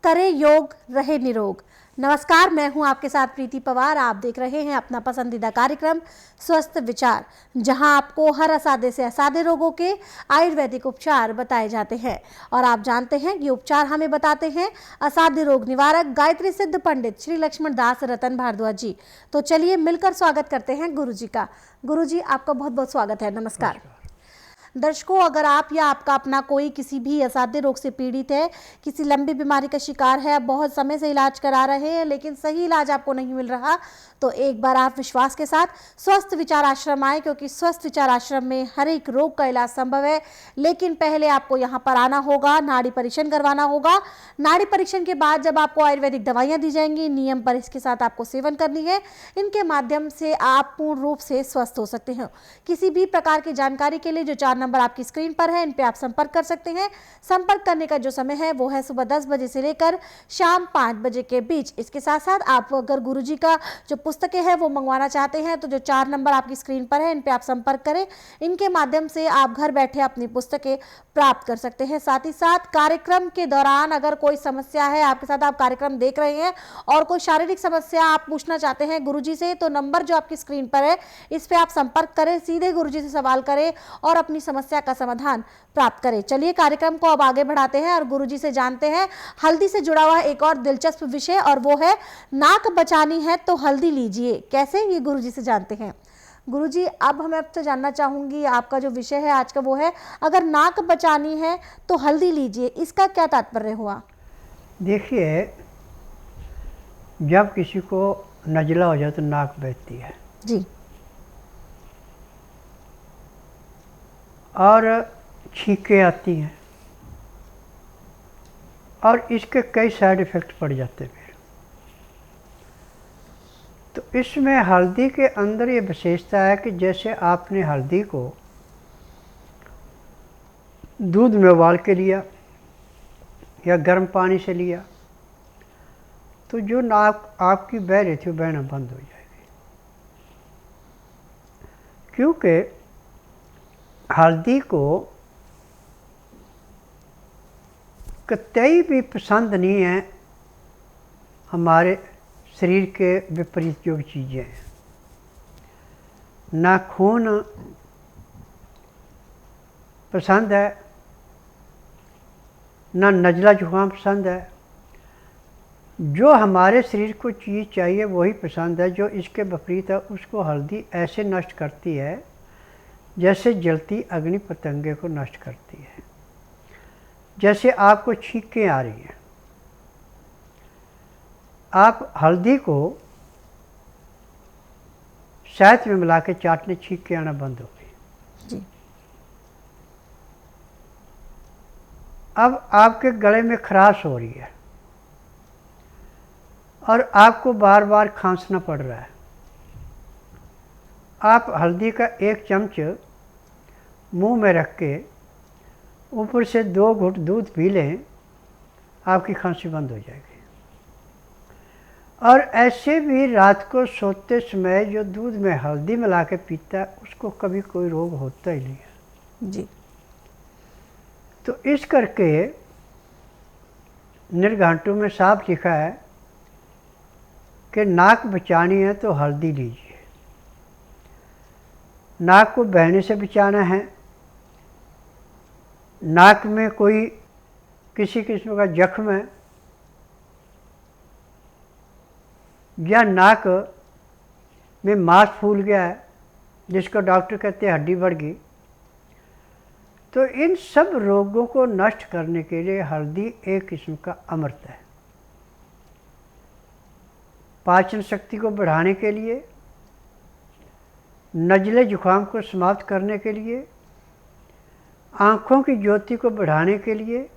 करे योग, रहे निरोग। नमस्कार, मैं हूं आपके साथ प्रीति पवार। आप देख रहे हैं अपना पसंदीदा कार्यक्रम स्वस्थ विचार, जहां आपको हर असाध्य से असाध्य रोगों के आयुर्वेदिक उपचार बताए जाते हैं। और आप जानते हैं ये उपचार हमें बताते हैं असाध्य रोग निवारक गायत्री सिद्ध पंडित श्री लक्ष्मण दास रतन भारद्वाज जी। तो चलिए मिलकर स्वागत करते हैं गुरु जी का। गुरु जी, आपका बहुत बहुत स्वागत है। नमस्कार। दर्शकों, अगर आप या आपका अपना कोई किसी भी असाध्य रोग से पीड़ित है, किसी लंबी बीमारी का शिकार है, बहुत समय से इलाज करा रहे हैं लेकिन सही इलाज आपको नहीं मिल रहा, तो एक बार आप विश्वास के साथ स्वस्थ विचार आश्रम आए, क्योंकि स्वस्थ विचार आश्रम में हर एक रोग का इलाज संभव है। लेकिन पहले आपको यहाँ पर आना होगा, नाड़ी परीक्षण करवाना होगा। नाड़ी परीक्षण के बाद जब आपको आयुर्वेदिक दवाइयाँ दी जाएंगी, नियम पर इसके साथ आपको सेवन करनी है। इनके माध्यम से आप पूर्ण रूप से स्वस्थ हो सकते हैं। किसी भी प्रकार की जानकारी के लिए जो 4 नंबर आपकी स्क्रीन पर है, इन पे आप संपर्क कर सकते हैं। संपर्क करने का जो समय है वो है सुबह 10 बजे से लेकर शाम 5 बजे के बीच। इसके साथ साथ आप अगर गुरुजी का जो पुस्तकें हैं वो मंगवाना चाहते हैं तो जो 4 नंबर आपकी स्क्रीन पर है, इन पे आप संपर्क करें। इनके माध्यम से आप घर बैठे अपनी पुस्तकें प्राप्त कर सकते हैं। साथ ही साथ कार्यक्रम के दौरान अगर कोई समस्या है आपके साथ, आप कार्यक्रम देख रहे हैं और कोई शारीरिक समस्या आप पूछना चाहते हैं गुरुजी से, तो नंबर जो आपकी स्क्रीन पर है इस पे आप संपर्क करें, सीधे गुरुजी से सवाल करें और अपनी समस्या का समाधान प्राप्त करें। चलिए कार्यक्रम को अब आगे बढ़ाते हैं और गुरुजी से जानते हैं हल्दी से जुड़ा हुआ एक और दिलचस्प विषय, और वो है नाक बचानी है तो हल्दी लीजिए। कैसे, ये गुरुजी से जानते हैं। गुरुजी, अब मैं आपसे जानना चाहूंगी, आपका जो विषय है आज का वो है अगर नाक बचानी है तो हल्दी लीजिए, इसका क्या तात्पर्य हुआ। देखिए, जब किसी को नज़ला हो जाए तो नाक बहती है जी, और छींकें आती हैं और इसके कई साइड इफ़ेक्ट पड़ जाते हैं। तो इसमें हल्दी के अंदर ये विशेषता है कि जैसे आपने हल्दी को दूध में उबाल के लिया या गर्म पानी से लिया, तो जो नाक आपकी बह रही थी वो बहना बंद हो जाएगी, क्योंकि हल्दी को कतई भी पसंद नहीं है हमारे शरीर के विपरीत जो चीज़ें हैं। ना खून पसंद है, ना नज़ला जुकाम पसंद है। जो हमारे शरीर को चीज़ चाहिए वही पसंद है, जो इसके विपरीत है उसको हल्दी ऐसे नष्ट करती है जैसे जलती अग्नि पतंगे को नष्ट करती है। जैसे आपको छींकें आ रही हैं, आप हल्दी को शहद में मिला के चाटने, छींकें आना बंद हो गई। जी, अब आपके गले में खराश हो रही है और आपको बार बार खांसना पड़ रहा है। आप हल्दी का 1 चम्मच मुंह में रख के ऊपर से 2 घूंट दूध पी लें, आपकी खांसी बंद हो जाएगी। और ऐसे भी रात को सोते समय जो दूध में हल्दी मिला के पीता है उसको कभी कोई रोग होता ही नहीं है। जी, तो इस करके निर्घंटों में साफ लिखा है कि नाक बचानी है तो हल्दी लीजिए। नाक को बहने से बचाना है। नाक में कोई किसी किस्म का जख्म है या नाक में मांस फूल गया है जिसको डॉक्टर कहते हैं हड्डी बढ़ गई, तो इन सब रोगों को नष्ट करने के लिए हल्दी एक किस्म का अमृत है। पाचन शक्ति को बढ़ाने के लिए, नज़ले जुकाम को समाप्त करने के लिए, आँखों की ज्योति को बढ़ाने के लिए,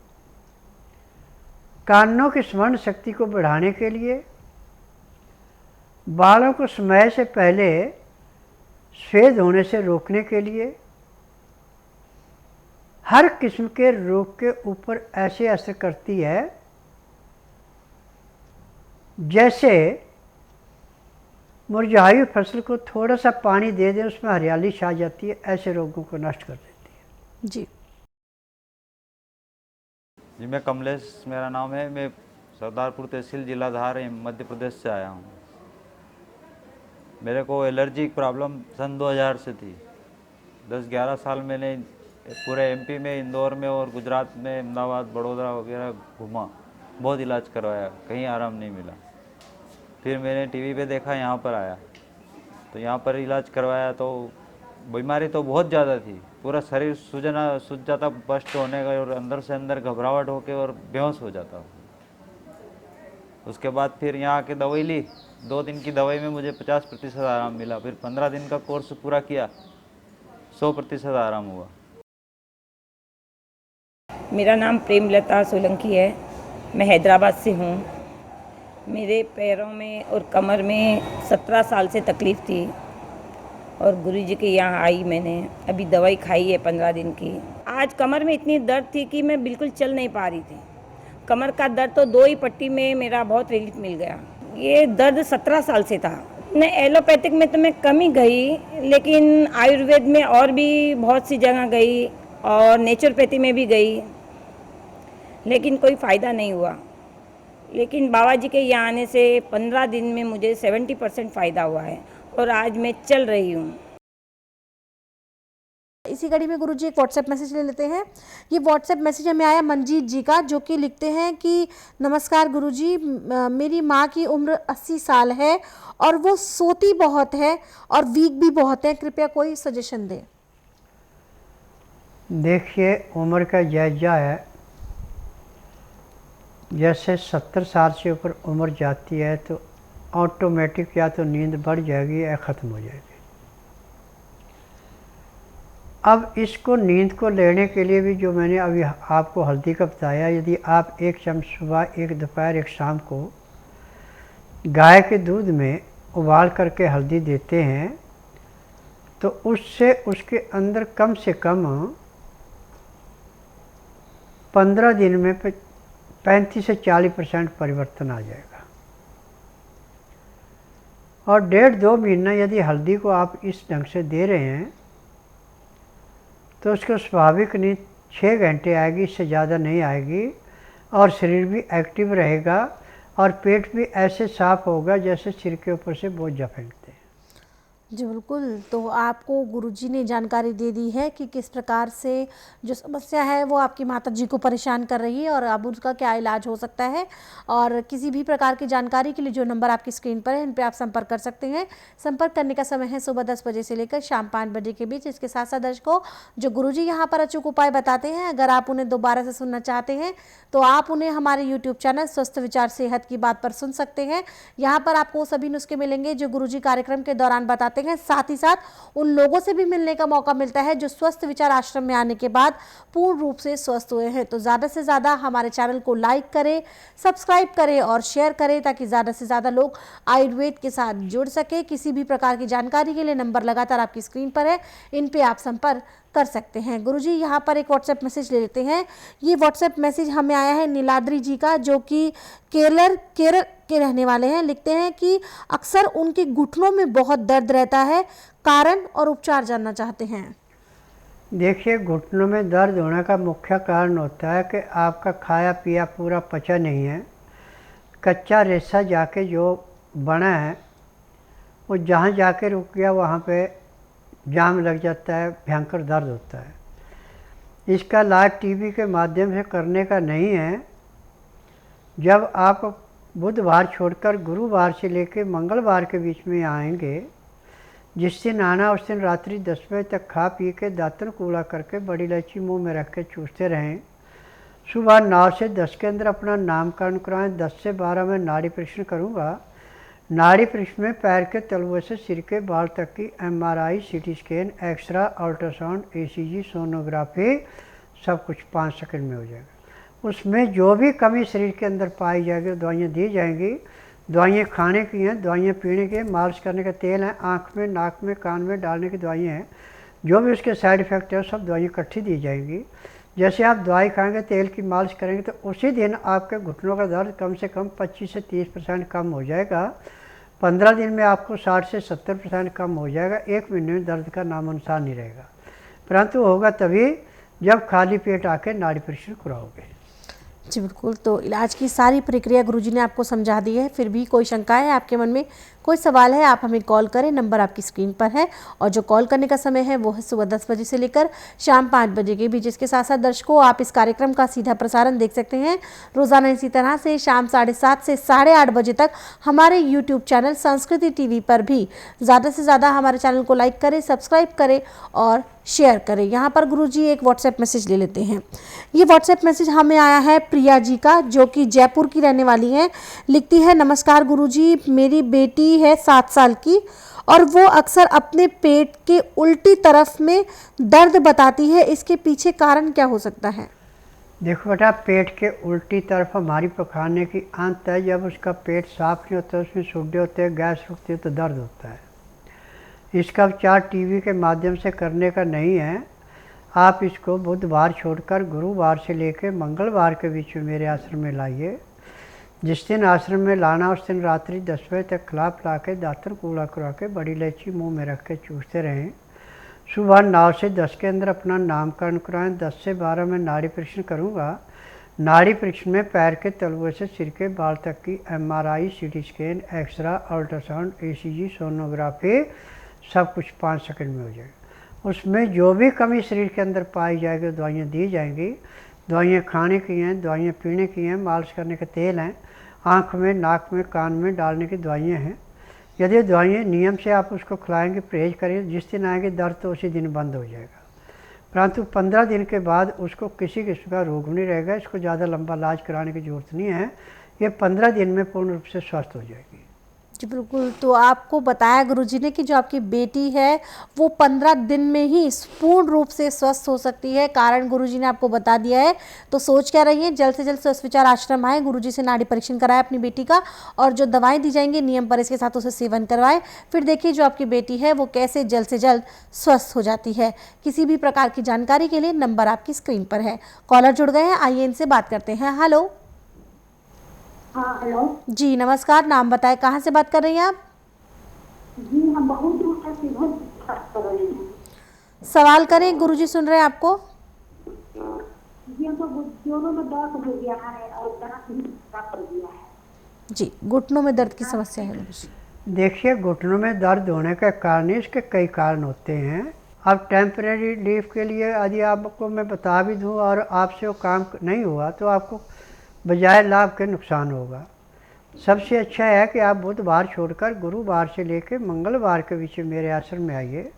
कानों की स्मरण शक्ति को बढ़ाने के लिए, बालों को समय से पहले सफ़ेद होने से रोकने के लिए, हर किस्म के रोग के ऊपर ऐसे असर करती है जैसे मुरझाई हुई फसल को थोड़ा सा पानी दे दें, उसमें हरियाली छा जाती है, ऐसे रोगों को नष्ट कर देती है। जी, जी, मैं कमलेश मेरा नाम है। मैं सरदारपुर तहसील जिला धार मध्य प्रदेश से आया हूँ। मेरे को एलर्जी की प्रॉब्लम सन 2000 से थी। 10-11 साल मैंने पूरे एमपी में, इंदौर में और गुजरात में, अहमदाबाद, बड़ौदा वगैरह घूमा, बहुत इलाज करवाया, कहीं आराम नहीं मिला। फिर मैंने टीवी पे देखा, यहाँ पर आया तो यहाँ पर इलाज करवाया तो बीमारी तो बहुत ज़्यादा थी, पूरा शरीर सूझ जाता, बस्ट होने का, और अंदर से अंदर घबराहट होके और बेहोश हो जाता। उसके बाद फिर यहाँ आके दवाई ली, 2 दिन की दवाई में मुझे 50% आराम मिला। फिर 15 दिन का कोर्स पूरा किया, 100% आराम हुआ। मेरा नाम प्रेमलता सोलंकी है। मैं हैदराबाद से हूँ। मेरे पैरों में और कमर में 17 साल से तकलीफ़ थी और गुरुजी के यहाँ आई मैंने। अभी दवाई खाई है 15 दिन की। आज कमर में इतनी दर्द थी कि मैं बिल्कुल चल नहीं पा रही थी। कमर का दर्द तो 2 ही पट्टी में मेरा बहुत रिलीफ मिल गया। ये दर्द 17 साल से था। मैं एलोपैथिक में तो मैं कम ही गई, लेकिन आयुर्वेद में और भी बहुत सी जगह गई और नेचुरोपैथी में भी गई, लेकिन कोई फ़ायदा नहीं हुआ। लेकिन बाबा जी के यहाँ आने से 15 दिन में मुझे 70% फ़ायदा हुआ है और आज मैं चल रही हूँ। इसी कड़ी में गुरुजी एक व्हाट्सएप मैसेज ले लेते हैं। ये व्हाट्सएप मैसेज हमें आया मंजीत जी का, जो कि लिखते हैं कि नमस्कार गुरुजी, मेरी माँ की उम्र 80 साल है और वो सोती बहुत है और वीक भी बहुत है, कृपया कोई सजेशन दें। देखिए, उम्र का जायजा है। जैसे 70 साल से ऊपर उम्र जाती है तो ऑटोमेटिक या तो नींद बढ़ जाएगी या ख़त्म हो जाएगी। अब इसको नींद को लेने के लिए भी जो मैंने अभी आपको हल्दी का बताया, यदि आप 1 चम्मच सुबह, 1 दोपहर, 1 शाम को गाय के दूध में उबाल करके हल्दी देते हैं तो उससे उसके अंदर कम से कम 15 दिन में 35 से 40% परिवर्तन आ जाएगा। और 1.5-2 महीना यदि हल्दी को आप इस ढंग से दे रहे हैं तो उसको स्वाभाविक नींद 6 घंटे आएगी, इससे ज़्यादा नहीं आएगी, और शरीर भी एक्टिव रहेगा और पेट भी ऐसे साफ होगा जैसे सिर के ऊपर से बोझा फेंकते हैं। जी बिल्कुल, तो आपको गुरुजी ने जानकारी दे दी है कि किस प्रकार से जो समस्या है वो आपकी माता जी को परेशान कर रही है और अब उसका क्या इलाज हो सकता है। और किसी भी प्रकार की जानकारी के लिए जो नंबर आपकी स्क्रीन पर है, इन पे आप संपर्क कर सकते हैं। संपर्क करने का समय है सुबह 10 बजे से लेकर शाम 5 बजे के बीच। इसके साथ साथ दर्शकों, जो गुरुजी यहाँ पर अचूक उपाय बताते हैं, अगर आप उन्हें दोबारा से सुनना चाहते हैं तो आप उन्हें हमारे यूट्यूब चैनल स्वस्थ विचार सेहत की बात पर सुन सकते हैं। यहाँ पर आपको सभी नुस्खे मिलेंगे जो गुरुजी कार्यक्रम के दौरान बताते हैं। साथ ही साथ उन लोगों से भी मिलने का मौका मिलता है जो स्वस्थ विचार आश्रम में आने के बाद पूर्ण रूप से स्वस्थ हुए हैं। तो ज़्यादा से ज़्यादा हमारे चैनल को लाइक करें, सब्सक्राइब करें और शेयर करें ताकि ज़्यादा से ज़्यादा लोग आयुर्वेद के साथ जुड़ सके। किसी भी प्रकार की जानकारी के लिए नंबर लगातार आपकी स्क्रीन पर है, इन पे आप संपर्क कर सकते हैं। गुरुजी यहाँ पर एक व्हाट्सएप मैसेज ले लेते हैं। ये व्हाट्सएप मैसेज हमें आया है नीलाद्री जी का, जो कि केरल के रहने वाले हैं। लिखते हैं कि अक्सर उनके घुटनों में बहुत दर्द रहता है, कारण और उपचार जानना चाहते हैं। देखिए, घुटनों में दर्द होने का मुख्य कारण होता है कि आपका खाया पिया पूरा पचा नहीं है। कच्चा रेशा जाके जो बना है वो जहाँ जाके रुक गया वहाँ पे जाम लग जाता है, भयंकर दर्द होता है। इसका इलाज टीबी के माध्यम से करने का नहीं है। जब आप बुधवार छोड़कर गुरुवार से लेकर मंगलवार के बीच में आएंगे, जिस दिन आना उस दिन रात्रि 10 बजे तक खा पी के दातन कूड़ा करके बड़ी इलायची मुंह में रख के चूसते रहें। सुबह 9 से 10 के अंदर अपना नामकरण कराएं। 10 से 12 में नाड़ी परीक्षण करूँगा। नाड़ी परीक्षण में पैर के तलुए से सिर के बाल तक की MRI, CT scan, X-ray, ultrasound, ECG, sonography सब कुछ 5 सेकंड में हो जाएगा। उसमें जो भी कमी शरीर के अंदर पाई जाएगी दवाइयाँ दी जाएंगी। दवाइयाँ खाने की हैं, दवाइयाँ पीने की, मालिश करने का तेल है, आँख में, नाक में, कान में डालने की दवाइयाँ हैं। जो भी उसके साइड इफ़ेक्ट है सब दवाइयाँ इकट्ठी दी जाएंगी। जैसे आप दवाई खाएंगे, तेल की मालिश करेंगे तो उसी दिन आपके घुटनों का दर्द कम से कम 25 से 30% कम हो जाएगा। 15 दिन में आपको 60 से 70% कम हो जाएगा। 1 महीने में दर्द का नामो निशान नहीं रहेगा, परंतु होगा तभी जब खाली पेट आके नाड़ी परीक्षण कराओगे। जी बिल्कुल, तो इलाज की सारी प्रक्रिया गुरुजी ने आपको समझा दी है। फिर भी कोई शंका है आपके मन में, कोई सवाल है, आप हमें कॉल करें, नंबर आपकी स्क्रीन पर है। और जो कॉल करने का समय है वो है सुबह 10 बजे से लेकर शाम 5 बजे के बीच। इसके साथ साथ दर्शकों, आप इस कार्यक्रम का सीधा प्रसारण देख सकते हैं रोज़ाना इसी तरह से शाम 7:30 से 8:30 बजे तक हमारे यूट्यूब चैनल संस्कृति टीवी पर भी। ज़्यादा से ज़्यादा हमारे चैनल को लाइक करें, सब्सक्राइब करें और शेयर करें। यहाँ पर गुरुजी एक व्हाट्सएप मैसेज ले लेते हैं। ये व्हाट्सएप मैसेज हमें आया है प्रिया जी का, जो कि जयपुर की रहने वाली हैं। लिखती है, नमस्कार गुरुजी, मेरी बेटी है 7 साल की और वो अक्सर अपने पेट के उल्टी तरफ में दर्द बताती है। इसके पीछे कारण क्या हो सकता है? देखो बेटा, पेट के उल्टी तरफ हमारी पखाने की आंत है। जब उसका पेट साफ नहीं होता, उसमें सुड्डे होते हैं, गैस रुकती है, तो दर्द होता है। इसका उपचार टीवी के माध्यम से करने का नहीं है। आप इसको बुधवार छोड़कर गुरुवार से लेकर मंगलवार के बीच में मेरे आश्रम में लाइए। जिस दिन आश्रम में लाना उस दिन रात्रि 10 बजे तक खिला पिला के दातन कूड़ा करा के बड़ी इलायची मुंह में रख के चूसते रहें। सुबह 9 से 10 के अंदर अपना नामकरण कराएं। 10 से 12 में नाड़ी परीक्षण करूँगा। नाड़ी परीक्षण में पैर के तलुए से सिर के बाल तक की MRI, CT scan, X-ray, ultrasound, ECG, sonography सब कुछ 5 सेकंड में हो जाएगा। उसमें जो भी कमी शरीर के अंदर पाई जाएगी दवाइयाँ दी जाएंगी। दवाइयाँ खाने की हैं, दवाइयाँ पीने की हैं, मालिश करने के तेल हैं, आँख में, नाक में, कान में डालने की दवाइयाँ हैं। यदि दवाइयाँ नियम से आप उसको खिलाएंगे, परहेज करिए, जिस दिन आएंगे दर्द तो उसी दिन बंद हो जाएगा। परंतु 15 दिन के बाद उसको किसी किस्म का रोग नहीं रहेगा। इसको ज़्यादा लंबा इलाज कराने की ज़रूरत नहीं है। ये 15 दिन में पूर्ण रूप से स्वस्थ हो जाएगी। जी बिल्कुल, तो आपको बताया गुरुजी ने कि जो आपकी बेटी है वो 15 दिन में ही पूर्ण रूप से स्वस्थ हो सकती है। कारण गुरुजी ने आपको बता दिया है। तो सोच क्या रही है, जल्द से जल्द स्वस्थ विचार आश्रम आए, गुरुजी से नाड़ी परीक्षण कराए अपनी बेटी का, और जो दवाएं दी जाएंगी नियम पर इसके साथ उसे सेवन करवाएं। फिर देखिए जो आपकी बेटी है वो कैसे जल्द से जल्द स्वस्थ हो जाती है। किसी भी प्रकार की जानकारी के लिए नंबर आपकी स्क्रीन पर है। कॉलर जुड़ गए हैं, आइए इनसे बात करते हैं। हेलो। हाँ हेलो जी नमस्कार, नाम बताएं, कहाँ से बात कर रही हैं आप? जी, हम बहुत दूर से सीधे बात कर रहे हैं। सवाल करें, गुरुजी सुन रहे हैं आपको। जी, हमको जोड़ों में दर्द हो गया है और दर्द भी कर दिया है। जी, घुटनों में दर्द की समस्या है गुरुजी। देखिए, घुटनों में दर्द होने का कारण, इसके कई कारण होते हैं। अब टेम्परेरी रिलीफ के लिए यदि आपको मैं बता भी दूं और आपसे वो काम नहीं हुआ तो आपको बजाय लाभ के नुकसान होगा। सबसे अच्छा है कि आप बुधवार छोड़कर गुरुवार से लेकर मंगलवार के बीच में मेरे आश्रम में आइए।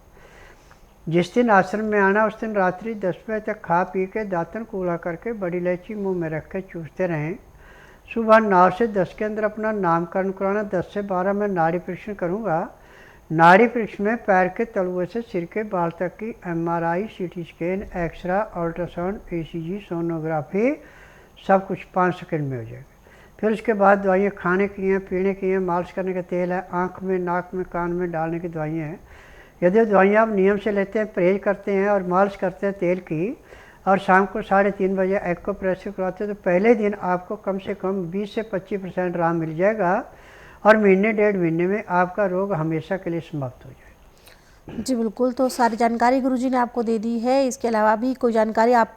जिस दिन आश्रम में आना उस दिन रात्रि 10 बजे तक खा पी के दातन कूड़ा करके बड़ी इलायची मुंह में रख के चूसते रहें। सुबह 9 से 10 के अंदर अपना नामकरण कराना। 10 से 12 में नाड़ी परीक्षण करूँगा। नाड़ी परीक्षण में पैर के तलुए से सिर के बाल तक की MRI, CT scan, X-ray, ultrasound, ECG, sonography सब कुछ 5 सेकंड में हो जाएगा। फिर उसके बाद दवाइयाँ खाने की हैं, पीने की हैं, मालिश करने का तेल है, आँख में, नाक में, कान में डालने की दवाइयाँ हैं। यदि दवाइयाँ आप नियम से लेते हैं, परहेज करते हैं और मालिश करते हैं तेल की, और शाम को 3:30 बजे एक्यूप्रेशर करवाते हैं, तो पहले दिन आपको कम से कम 20 से 25% आराम मिल जाएगा और महीने 1.5 महीने में आपका रोग हमेशा के लिए समाप्त हो जाएगा। जी बिल्कुल, तो सारी जानकारी गुरुजी ने आपको दे दी है। इसके अलावा भी कोई जानकारी आप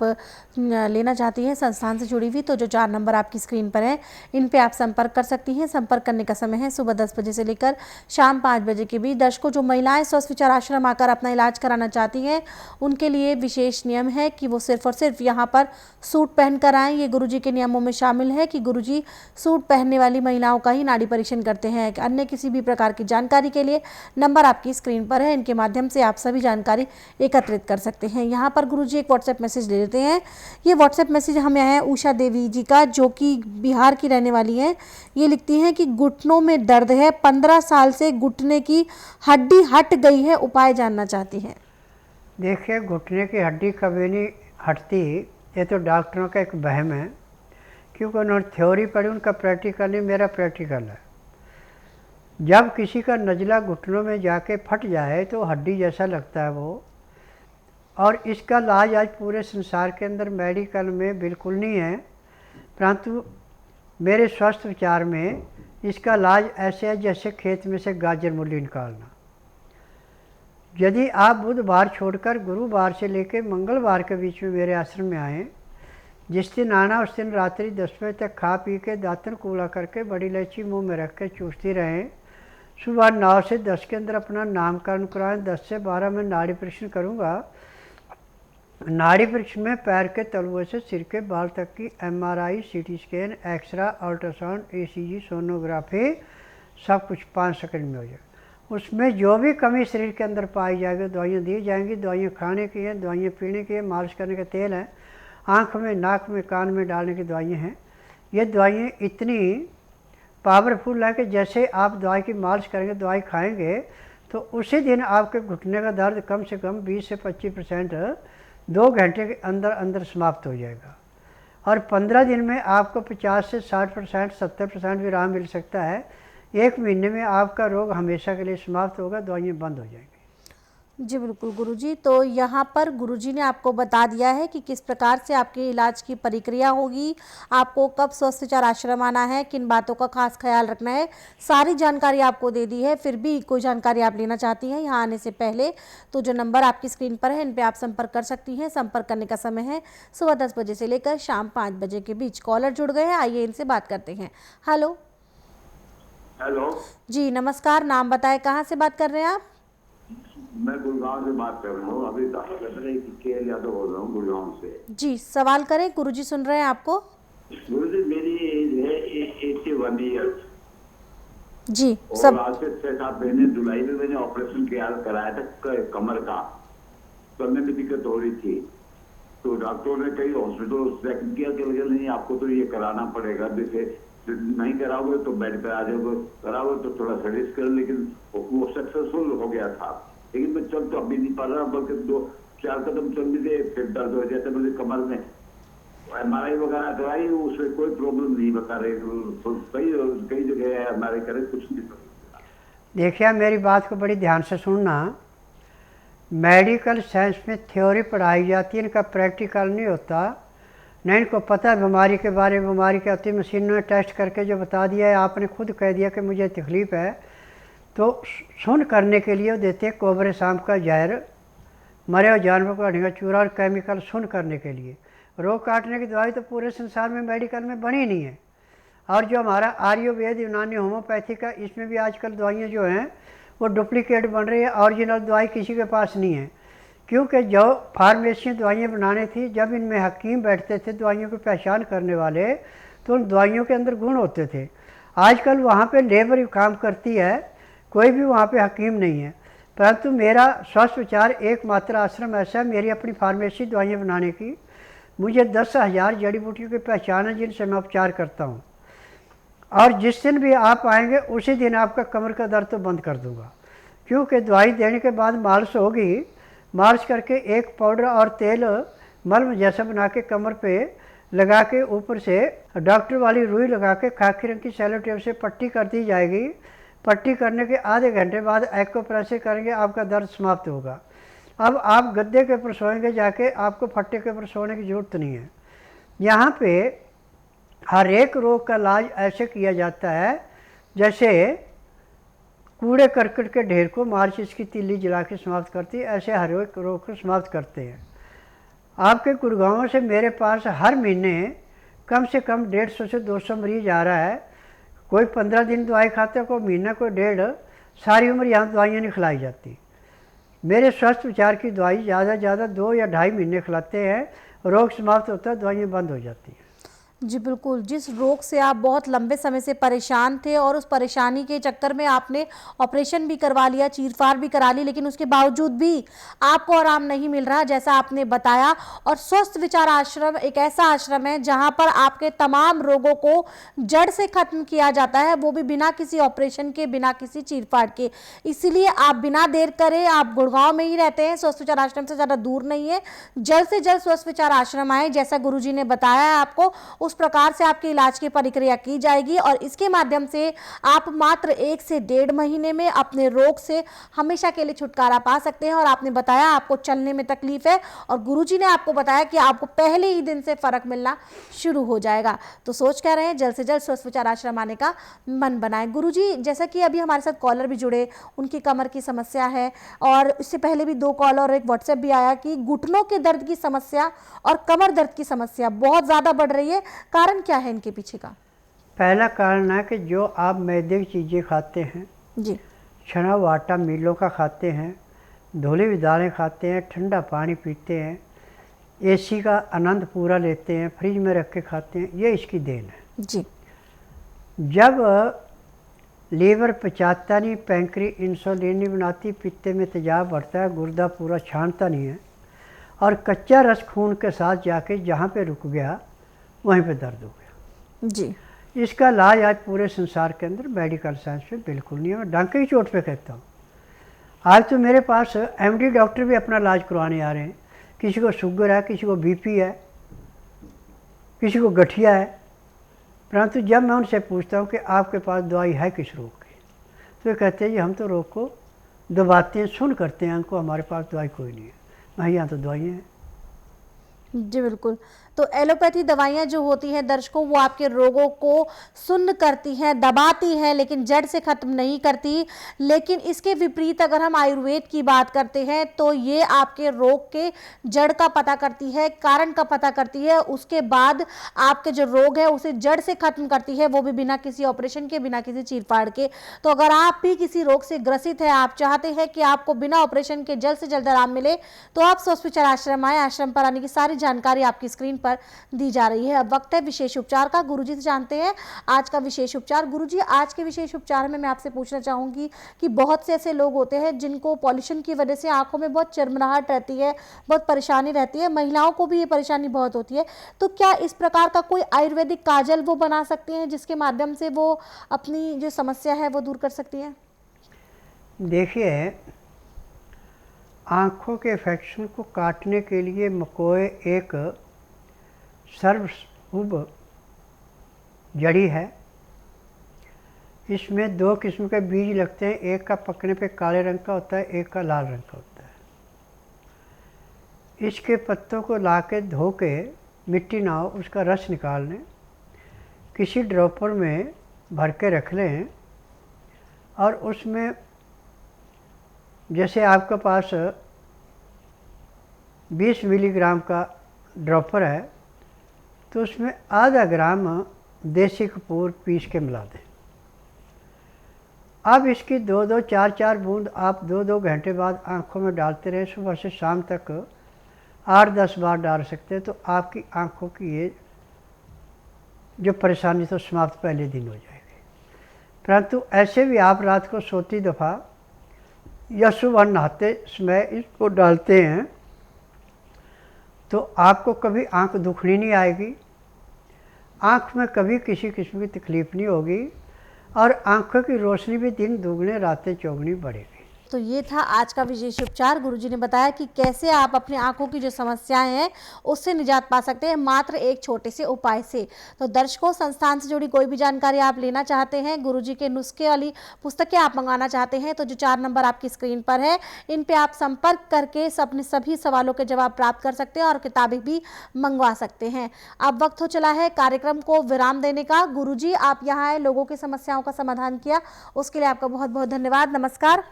लेना चाहती हैं संस्थान से जुड़ी हुई, तो जो 4 नंबर आपकी स्क्रीन पर हैं इन पे आप संपर्क कर सकती हैं। संपर्क करने का समय है सुबह 10 बजे से लेकर शाम 5 बजे के बीच। दर्शकों, जो महिलाएं स्वस्थ विचार आश्रम आकर अपना इलाज कराना चाहती हैं उनके लिए विशेष नियम है कि वो सिर्फ और सिर्फ यहाँ पर सूट पहन कर आएँ। ये गुरुजी के नियमों में शामिल है कि गुरुजी सूट पहनने वाली महिलाओं का ही नाड़ी परीक्षण करते हैं। अन्य किसी भी प्रकार की जानकारी के लिए नंबर आपकी स्क्रीन पर है, इनके माध्यम से आप सभी जानकारी एकत्रित कर सकते हैं। यहाँ पर गुरुजी एक व्हाट्सएप मैसेज ले लेते हैं। ये व्हाट्सएप मैसेज हमें आया है उषा देवी जी का, जो कि बिहार की रहने वाली हैं। ये लिखती हैं कि घुटनों में दर्द है, 15 साल से घुटने की हड्डी हट गई है, उपाय जानना चाहती हैं। देखिए, घुटने की हड्डी कभी नहीं हटती, ये तो डॉक्टरों का एक वहम है, क्योंकि उन्होंने थ्योरी पढ़ी, उनका प्रैक्टिकल नहीं, मेरा प्रैक्टिकल है। जब किसी का नज़ला घुटनों में जाके फट जाए तो हड्डी जैसा लगता है वो, और इसका इलाज आज पूरे संसार के अंदर मेडिकल में बिल्कुल नहीं है। परंतु मेरे स्वस्थ विचार में इसका इलाज ऐसे है जैसे खेत में से गाजर मूली निकालना। यदि आप बुधवार छोड़कर गुरुवार से लेकर मंगलवार के बीच में मेरे आश्रम में आएँ जिस दिन आना उस दिन रात्रि 10 बजे तक खा पी के दातन कूला करके बड़ी इलायची मुंह में रख के चूसती रहें। सुबह 9 से 10 के अंदर अपना नामकरण कराएं। 10 से 12 में नाड़ी परीक्षण करूँगा। नाड़ी परीक्षण में पैर के तलुए से सिर के बाल तक की MRI, CT scan, X-ray, ultrasound, ECG, sonography सब कुछ 5 सेकंड में हो जाएगा। उसमें जो भी कमी शरीर के अंदर पाई जाएगी दवाइयाँ दी जाएंगी। दवाइयाँ खाने की हैं, दवाइयाँ पीने की है, मालिश करने का तेल है, आँख में, नाक में, कान में डालने की दवाइयाँ हैं। ये दवाइयाँ इतनी पावरफुल है कि जैसे आप दवाई की मालिश करेंगे, दवाई खाएंगे तो उसी दिन आपके घुटने का दर्द कम से कम 20 से 25% 2 घंटे के अंदर अंदर समाप्त हो जाएगा। और 15 दिन में आपको 50 से 60%, 70% भी राहत मिल सकता है। 1 महीने में आपका रोग हमेशा के लिए समाप्त होगा, दवाइयाँ बंद हो जाएंगी। जी बिल्कुल गुरुजी, तो यहाँ पर गुरुजी ने आपको बता दिया है कि किस प्रकार से आपके इलाज की प्रक्रिया होगी, आपको कब स्वस्थ विचार आश्रम आना है, किन बातों का खास ख्याल रखना है, सारी जानकारी आपको दे दी है। फिर भी कोई जानकारी आप लेना चाहती हैं यहाँ आने से पहले तो जो नंबर आपकी स्क्रीन पर है इन पर आप संपर्क कर सकती हैं। संपर्क करने का समय है सुबह 10 बजे से लेकर शाम 5 बजे के बीच। कॉलर जुड़ गए हैं, आइए इनसे बात करते हैं। हेलो। हेलो जी नमस्कार, नाम बताएं, कहाँ से बात कर रहे हैं आप? मैं गुड़गांव से बात कर रहा हूँ। अभी KL यादव बोल रहा हूँ गुड़गांव से। जी सवाल करें, गुरुजी सुन रहे हैं आपको। गुरुजी मेरी एज है 81 ईयर्स जी और सब आज से 6-7 महीने जुलाई में मैंने ऑपरेशन कराया था कमर का। चलने में दिक्कत हो रही थी तो डॉक्टरों ने कई हॉस्पिटल चेक किया कि नहीं आपको तो ये कराना पड़ेगा, जैसे नहीं कराओगे तो बेड पे आ जाओगे, कराओगे तो थोड़ा सर्विस कर। लेकिन वो सक्सेसफुल हो गया था, लेकिन मैं चल तो अभी नहीं पा रहा, बल्कि 2-4 कदम चल भी गए फिर दर्द हो जाता मुझे कमर में। MRI वगैरह कराई, उसमें कोई प्रॉब्लम नहीं बता रहे। तो कई जगह MRI करे, कुछ नहीं। देखिए मेरी बात को बड़ी ध्यान से सुनना। मेडिकल साइंस में थ्योरी पढ़ाई जाती है, इनका प्रैक्टिकल नहीं होता। न इनको पता है बीमारी के बारे में, बीमारी क्या होती है। मशीन ने टेस्ट करके जो बता दिया है, आपने खुद कह दिया कि मुझे तकलीफ़ है, तो सुन करने के लिए देते हैं कोबरे सांप का जहर, मरे हुए जानवर को हड्डी का चूरा और केमिकल सुन करने के लिए। रोग काटने की दवाई तो पूरे संसार में मेडिकल में बनी नहीं है। और जो हमारा आयुर्वेद, यूनानी, होम्योपैथी का, इसमें भी आजकल दवाइयाँ जो हैं वो डुप्लीकेट बन रही है। ओरिजिनल दवाई किसी के पास नहीं है, क्योंकि जो फार्मेसी दवाइयाँ बनाने थी, जब इनमें हकीम बैठते थे दवाइयों की पहचान करने वाले, तो उन दवाइयों के अंदर गुण होते थे। आजकल वहाँ पे लेबर काम करती है, कोई भी वहाँ पे हकीम नहीं है। परंतु मेरा स्वस्थ विचार एकमात्र आश्रम ऐसा है, मेरी अपनी फार्मेसी दवाइयाँ बनाने की। मुझे 10,000 जड़ी बूटियों की पहचान है जिनसे मैं उपचार करता हूँ। और जिस दिन भी आप आएंगे उसी दिन आपका कमर का दर्द तो बंद कर दूँगा, क्योंकि दवाई देने के बाद मालिश होगी। मालिश करके एक पाउडर और तेल मलम जैसा बना के कमर पे लगा के ऊपर से डॉक्टर वाली रुई लगा के खाकी रंग की सेलो टेप से पट्टी कर दी जाएगी। पट्टी करने के आधे घंटे बाद एक्यूप्रेशर करेंगे, आपका दर्द समाप्त होगा। अब आप गद्दे के ऊपर सोएंगे जाके, आपको फट्टे के ऊपर सोने की ज़रूरत नहीं है। यहाँ पे हर एक रोग का इलाज ऐसे किया जाता है जैसे कूड़े करकट के ढेर को माचिस की तीली जला के समाप्त करती है, ऐसे हर एक रोग को समाप्त करते हैं। आपके गुड़गांव से मेरे पास हर महीने कम से कम 150 से 200 मरीज आ रहा है। कोई 15 दिन दवाई खाता है, कोई महीना, कोई 1.5। सारी उम्र यहाँ दवाइयाँ नहीं खिलाई जाती। मेरे स्वस्थ विचार की दवाई ज़्यादा से ज़्यादा 2 या 2.5 महीने खिलाते हैं, रोग समाप्त होता है, दवाइयाँ बंद हो जाती हैं। जी बिल्कुल, जिस रोग से आप बहुत लंबे समय से परेशान थे और उस परेशानी के चक्कर में आपने ऑपरेशन भी करवा लिया, चीरफाड़ भी करा ली, लेकिन उसके बावजूद भी आपको आराम नहीं मिल रहा जैसा आपने बताया। और स्वस्थ विचार आश्रम एक ऐसा आश्रम है जहां पर आपके तमाम रोगों को जड़ से खत्म किया जाता है, वो भी बिना किसी ऑपरेशन के, बिना किसी चीरफाड़ के। इसीलिए आप बिना देर करे, आप गुड़गांव में ही रहते हैं, स्वस्थ विचार आश्रम से ज़्यादा दूर नहीं है। जल्द से जल्द स्वस्थ विचार आश्रम आए, जैसा गुरुजी ने बताया है आपको उस प्रकार से आपके इलाज की प्रक्रिया की जाएगी और इसके माध्यम से आप मात्र 1 से 1.5 महीने में अपने रोग से हमेशा के लिए छुटकारा पा सकते हैं। और आपने बताया आपको चलने में तकलीफ है और गुरुजी ने आपको बताया कि आपको पहले ही दिन से फर्क मिलना शुरू हो जाएगा। तो सोच कह रहे हैं जल्द से जल्द स्वस्थ विचार आश्रम आने का मन बनाएं। गुरुजी, जैसा कि अभी हमारे साथ कॉलर भी जुड़े, उनकी कमर की समस्या है और इससे पहले भी 2 कॉल और एक व्हाट्सएप भी आया कि घुटनों के दर्द की समस्या और कमर दर्द की समस्या बहुत ज़्यादा बढ़ रही है। कारण क्या है इनके पीछे का? पहला कारण है कि जो आप मैदे की चीज़ें खाते हैं जी, छना हुआ आटा मिलों का खाते हैं, धुली हुई दालें खाते हैं, ठंडा पानी पीते हैं, एसी का आनंद पूरा लेते हैं, फ्रिज में रख के खाते हैं, ये इसकी देन है। जी, जब लीवर पचाता नहीं, पैंक्री इंसुलिन नहीं बनाती, पित्ते में तेजाब बढ़ता है, गुर्दा पूरा छानता नहीं है और कच्चा रस खून के साथ जाके जहाँ पे रुक गया वहीं पे दर्द हो गया। जी, इसका इलाज आज पूरे संसार के अंदर मेडिकल साइंस में बिल्कुल नहीं है। मैं डंके की चोट पे कहता हूँ, आज तो मेरे पास एमडी डॉक्टर भी अपना इलाज करवाने आ रहे हैं। किसी को शुगर है, किसी को बीपी है, किसी को गठिया है, परंतु जब मैं उनसे पूछता हूँ कि आपके पास दवाई है किस रोग की, तो ये कहते हैं जी हम तो रोग को दबाते हैं, सुन करते हैं, हमको हमारे पास दवाई कोई नहीं है। मैं यहाँ तो दवाइयाँ हैं। जी बिल्कुल। तो एलोपैथी दवाइयाँ जो होती हैं दर्शकों, वो आपके रोगों को सुन्न करती हैं, दबाती हैं, लेकिन जड़ से ख़त्म नहीं करती। लेकिन इसके विपरीत अगर हम आयुर्वेद की बात करते हैं तो ये आपके रोग के जड़ का पता करती है, कारण का पता करती है, उसके बाद आपके जो रोग है उसे जड़ से ख़त्म करती है, वो भी बिना किसी ऑपरेशन के, बिना किसी चीरफाड़ के। तो अगर आप भी किसी रोग से ग्रसित है, आप चाहते हैं कि आपको बिना ऑपरेशन के जल्द से जल्द आराम मिले, तो आप स्वस्थ विचार आश्रम आए। आश्रम पर आने की सारी जानकारी आपकी स्क्रीन पर दी जा रही है। अब वक्त है विशेष उपचार का। गुरुजी से जानते हैं आज का विशेष उपचार। गुरुजी, आज के विशेष उपचार में मैं आपसे पूछना चाहूंगी कि बहुत से ऐसे लोग होते हैं जिनको पॉल्यूशन की वजह से आंखों में बहुत चरमराहट रहती है, बहुत परेशानी रहती है, महिलाओं को भी ये परेशानी बहुत होती है। तो क्या इस प्रकार का कोई आयुर्वेदिक काजल वो बना सकती हैं जिसके माध्यम से वो अपनी जो समस्या है वो दूर कर सकती हैं? देखिए, आँखों के इन्फेक्शन को काटने के लिए मकोए एक सर्वशुभ जड़ी है। इसमें 2 किस्म के बीज लगते हैं, एक का पकने पे काले रंग का होता है, एक का लाल रंग का होता है। इसके पत्तों को लाके धो के, मिट्टी ना हो उसका रस निकाल लें, किसी ड्रॉपर में भर के रख लें और उसमें जैसे आपके पास 20 मिलीग्राम का ड्रॉपर है तो उसमें आधा ग्राम देसी कपूर पीस के मिला दें। अब इसकी 2-2, 4-4 बूंद आप 2-2 घंटे बाद आँखों में डालते रहें। सुबह से शाम तक 8-10 बार डाल सकते हैं तो आपकी आँखों की ये जो परेशानी तो समाप्त पहले दिन हो जाएगी। परंतु ऐसे भी आप रात को सोती दफ़ा या सुबह नहाते समय इसको डालते हैं तो आपको कभी आंख दुखनी नहीं आएगी, आंख में कभी किसी किस्म की तकलीफ़ नहीं होगी और आंखों की रोशनी भी दिन दुगने रातें चौगुनी बढ़ेगी। तो ये था आज का विशेष उपचार। गुरुजी ने बताया कि कैसे आप अपने आंखों की जो समस्याएं हैं उससे निजात पा सकते हैं मात्र एक छोटे से उपाय से। तो दर्शकों, संस्थान से जुड़ी कोई भी जानकारी आप लेना चाहते हैं, गुरुजी के नुस्खे वाली पुस्तकें आप मंगाना चाहते हैं, तो जो 4 नंबर आपकी स्क्रीन पर है इन पे आप संपर्क करके अपने सभी सवालों के जवाब प्राप्त कर सकते हैं और किताबें भी मंगवा सकते हैं। अब वक्त हो चला है कार्यक्रम को विराम देने का। गुरुजी, आप यहाँ आए, लोगों की समस्याओं का समाधान किया, उसके लिए आपका बहुत बहुत धन्यवाद। नमस्कार।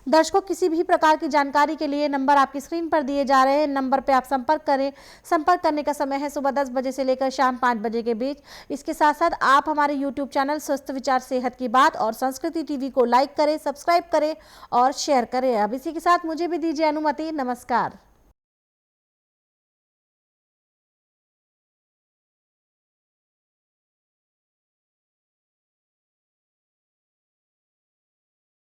दर्शकों, किसी भी प्रकार की जानकारी के लिए नंबर आपकी स्क्रीन पर दिए जा रहे हैं, नंबर पे आप संपर्क करें। संपर्क करने का समय है सुबह 10 बजे से लेकर शाम 5 बजे के बीच। इसके साथ साथ आप हमारे YouTube चैनल स्वस्थ विचार सेहत की बात और संस्कृति टीवी को लाइक करें, सब्सक्राइब करें और शेयर करें। अब इसी के साथ मुझे भी दीजिए अनुमति। नमस्कार।